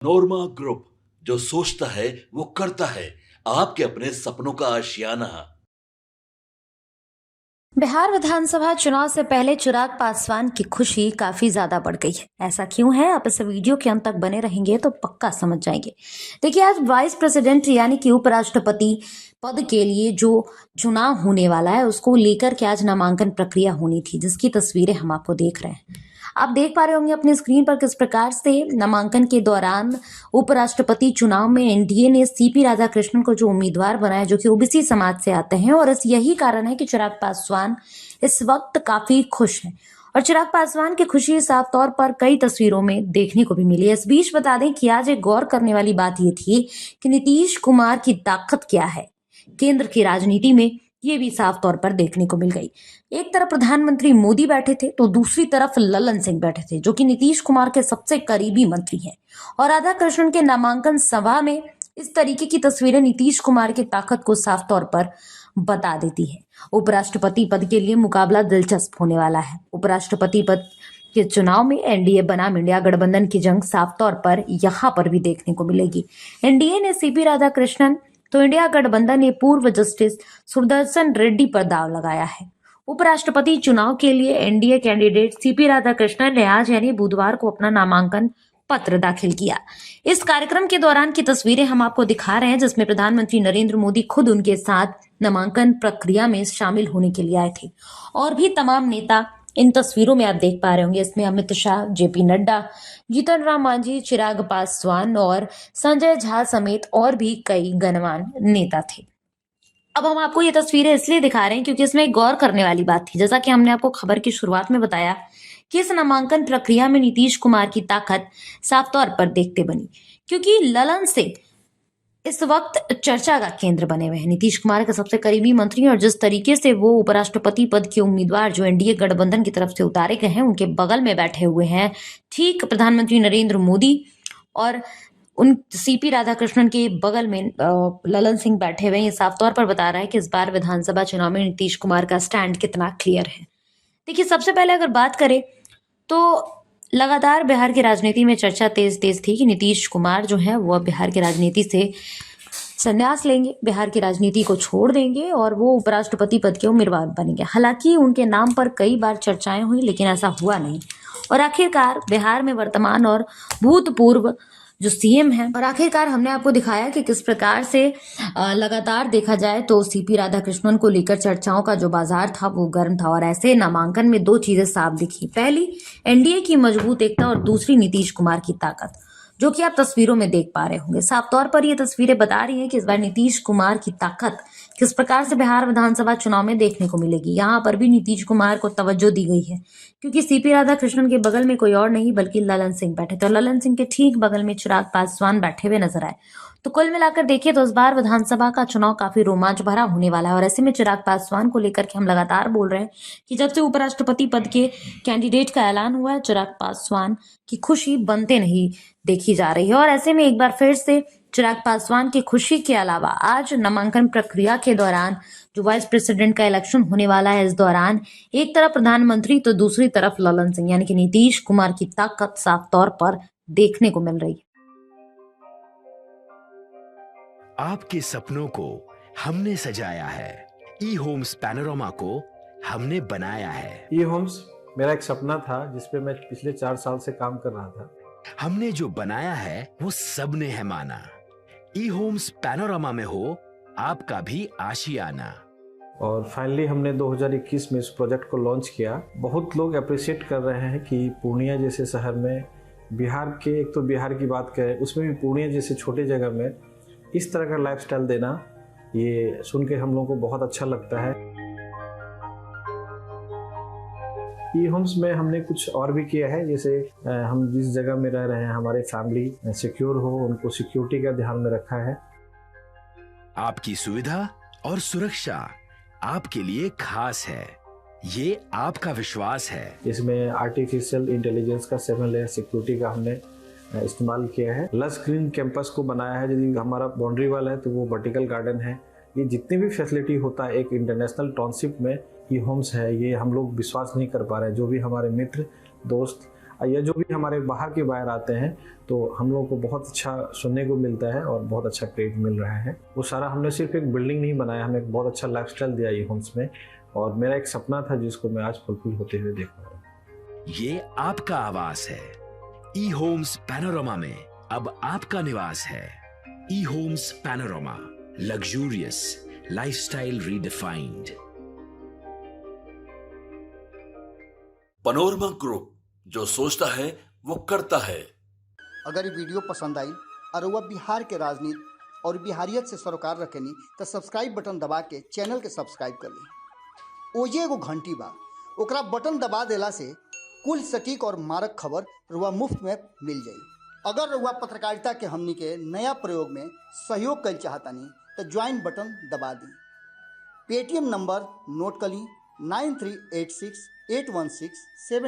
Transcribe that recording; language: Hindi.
नोरमा ग्रुप, जो सोचता है वो करता है। आपके अपने सपनों का आशियाना। बिहार विधानसभा चुनाव से पहले चिराग पासवान की खुशी काफी ज्यादा बढ़ गई है। ऐसा क्यों है, आप इस वीडियो के अंत तक बने रहेंगे तो पक्का समझ जाएंगे। देखिए, आज वाइस प्रेसिडेंट यानी कि उपराष्ट्रपति पद के लिए जो चुनाव होने वाला है उसको लेकर के आज नामांकन प्रक्रिया होनी थी, जिसकी तस्वीरें हम आपको देख रहे हैं। आप देख पा रहे होंगे अपनी स्क्रीन पर किस प्रकार से नामांकन के दौरान उपराष्ट्रपति चुनाव में एनडीए ने सीपी राधाकृष्णन को जो उम्मीदवार बनाया, जो कि ओबीसी समाज से आते हैं, और इस यही कारण है कि चिराग पासवान इस वक्त काफी खुश हैं। और चिराग पासवान की खुशी साफ तौर पर कई तस्वीरों में देखने को भी मिली। इस बीच बता दें कि आज एक गौर करने वाली बात यह थी कि नीतीश कुमार की ताकत क्या है केंद्र की राजनीति में, ये भी साफ तौर पर देखने को मिल गई। एक तरफ प्रधानमंत्री मोदी बैठे थे तो दूसरी तरफ ललन सिंह बैठे थे, जो कि नीतीश कुमार के सबसे करीबी मंत्री हैं। और राधाकृष्णन के नामांकन सभा में इस तरीके की तस्वीरें नीतीश कुमार की ताकत को साफ तौर पर बता देती है। उपराष्ट्रपति पद के लिए मुकाबला दिलचस्प होने वाला है। उपराष्ट्रपति पद के चुनाव में एनडीए बनाम इंडिया गठबंधन की जंग साफ तौर पर यहां पर भी देखने को मिलेगी। एनडीए ने सीपी राधाकृष्णन तो इंडिया गठबंधन ने पूर्व जस्टिस सुदर्शन रेड्डी पर दाव लगाया है। उपराष्ट्रपति चुनाव के लिए एनडीए कैंडिडेट सीपी राधाकृष्णन ने आज यानी बुधवार को अपना नामांकन पत्र दाखिल किया। इस कार्यक्रम के दौरान की तस्वीरें हम आपको दिखा रहे हैं, जिसमें प्रधानमंत्री नरेंद्र मोदी खुद उनके साथ नामांकन प्रक्रिया में शामिल होने के लिए आए थे। और भी तमाम नेता इन तस्वीरों में आप देख पा रहे होंगे। इसमें अमित शाह, जेपी नड्डा, जीतन राम मांझी, चिराग पासवान और संजय झा समेत और भी कई गणमान्य नेता थे। अब हम आपको ये तस्वीरें इसलिए दिखा रहे हैं क्योंकि इसमें एक गौर करने वाली बात थी। जैसा कि हमने आपको खबर की शुरुआत में बताया कि इस नामांकन प्रक्रिया में नीतीश कुमार की ताकत साफ तौर पर देखते बनी, क्योंकि ललन सिंह इस वक्त चर्चा का केंद्र बने हुए हैं। नीतीश कुमार के सबसे करीबी मंत्री, और जिस तरीके से वो उपराष्ट्रपति पद के उम्मीदवार जो एनडीए गठबंधन की तरफ से उतारे गए हैं उनके बगल में बैठे हुए हैं, ठीक प्रधानमंत्री नरेंद्र मोदी और उन सीपी राधाकृष्णन के बगल में ललन सिंह बैठे हुए हैं। ये साफ तौर पर बता रहा है कि इस बार विधानसभा चुनाव में नीतीश कुमार का स्टैंड कितना क्लियर है। देखिए, सबसे पहले अगर बात करें तो लगातार बिहार की राजनीति में चर्चा तेज तेज थी कि नीतीश कुमार जो है वह बिहार की राजनीति से संन्यास लेंगे, बिहार की राजनीति को छोड़ देंगे और वो उपराष्ट्रपति पद के उम्मीदवार बनेंगे। हालांकि उनके नाम पर कई बार चर्चाएं हुई, लेकिन ऐसा हुआ नहीं। और आखिरकार बिहार में वर्तमान और भूतपूर्व जो सीएम है, और आखिरकार हमने आपको दिखाया कि किस प्रकार से लगातार देखा जाए तो सीपी राधाकृष्णन को लेकर चर्चाओं का जो बाजार था वो गर्म था। और ऐसे नामांकन में दो चीजें साफ दिखी। पहली, एनडीए की मजबूत एकता, और दूसरी नीतीश कुमार की ताकत, जो कि आप तस्वीरों में देख पा रहे होंगे। साफ तौर पर ये तस्वीरें बता रही हैं कि इस बार नीतीश कुमार की ताकत किस प्रकार से बिहार विधानसभा चुनाव में देखने को मिलेगी। यहाँ पर भी नीतीश कुमार को तवज्जो दी गई है, क्योंकि सीपी राधाकृष्णन के बगल में कोई और नहीं बल्कि ललन सिंह बैठे थे। ललन सिंह के ठीक बगल में चिराग पासवान बैठे हुए नजर आए। तो कुल मिलाकर देखिए तो इस बार विधानसभा का चुनाव काफी रोमांच भरा होने वाला है। और ऐसे में चिराग पासवान को लेकर के हम लगातार बोल रहे हैं कि जब से उपराष्ट्रपति पद के कैंडिडेट का ऐलान हुआ है, चिराग पासवान की खुशी बनते नहीं देखी जा रही है। और ऐसे में एक बार फिर से चिराग पासवान की खुशी के अलावा आज नामांकन प्रक्रिया के दौरान जो वाइस प्रेसिडेंट का इलेक्शन होने वाला है, इस दौरान एक तरफ प्रधानमंत्री तो दूसरी तरफ ललन सिंह यानी कि नीतीश कुमार की ताकत साफ तौर पर देखने को मिल रही है। आपके सपनों को हमने सजाया है, ई होम्स पैनोरमा को हमने बनाया है। ई होम्स मेरा एक सपना था जिसपे मैं पिछले 4 साल से काम कर रहा था। हमने जो बनाया है वो सबने है माना। ई होम्स पैनोरमा में हो आपका भी आशियाना। और फाइनली हमने 2021 में इस प्रोजेक्ट को लॉन्च किया। बहुत लोग अप्रिशिएट कर रहे हैं कि पूर्णिया जैसे शहर में, बिहार के, एक तो बिहार की बात करें उसमें भी पूर्णिया जैसे छोटे जगह में इस तरह का लाइफस्टाइल देना, ये सुन के हम लोगों को बहुत अच्छा लगता है। ई होम्स में हमने कुछ और भी किया है, जैसे हम जिस जगह में रह रहे हैं हमारे फैमिली सिक्योर हो, उनको सिक्योरिटी का ध्यान में रखा है। आपकी सुविधा और सुरक्षा आपके लिए खास है, ये आपका विश्वास है। इसमें आर्टिफिशियल इंटेलिजेंस का 7 लेयर सिक्योरिटी का हमने इस्तेमाल किया है। लस ग्रीन कैंपस को बनाया है। यदि हमारा बाउंड्री वाल है तो वो वर्टिकल गार्डन है। ये जितनी भी फैसिलिटी होता है एक इंटरनेशनल टाउनशिप में, ये होम्स है, ये हम लोग विश्वास नहीं कर पा रहे हैं। जो भी हमारे मित्र दोस्त या जो भी हमारे बाहर के बायर आते हैं तो हम लोगों को बहुत अच्छा सुनने को मिलता है और बहुत अच्छा क्रेडिट मिल रहा है। वो सारा हमने सिर्फ एक बिल्डिंग नहीं बनाया, हमें एक बहुत अच्छा लाइफस्टाइल दिया ये होम्स में, और मेरा एक सपना था जिसको मैं आज फुलफिल होते हुए देख रहा हूँ। ये आपका आवास है। ई होम्स पैनोरमा में अब आपका निवास है। E Homes Panorama, luxurious lifestyle redefined. Panorama group, जो सोचता है वो करता है। अगर ये वीडियो पसंद आई और वह बिहार के राजनीति और बिहारियत से सरोकार रखेनी तो सब्सक्राइब बटन दबा के चैनल के सब्सक्राइब कर ली। ओजे एगो घंटी बा, ओकरा बटन दबा देला से कुल सटीक और मारक खबर रुआ मुफ्त में मिल जाई। अगर रुआ पत्रकारिता के हमनी के नया प्रयोग में सहयोग कर चाहतानी तो ज्वाइन बटन दबा दी। पेटीएम नंबर नोट कर ली 93868167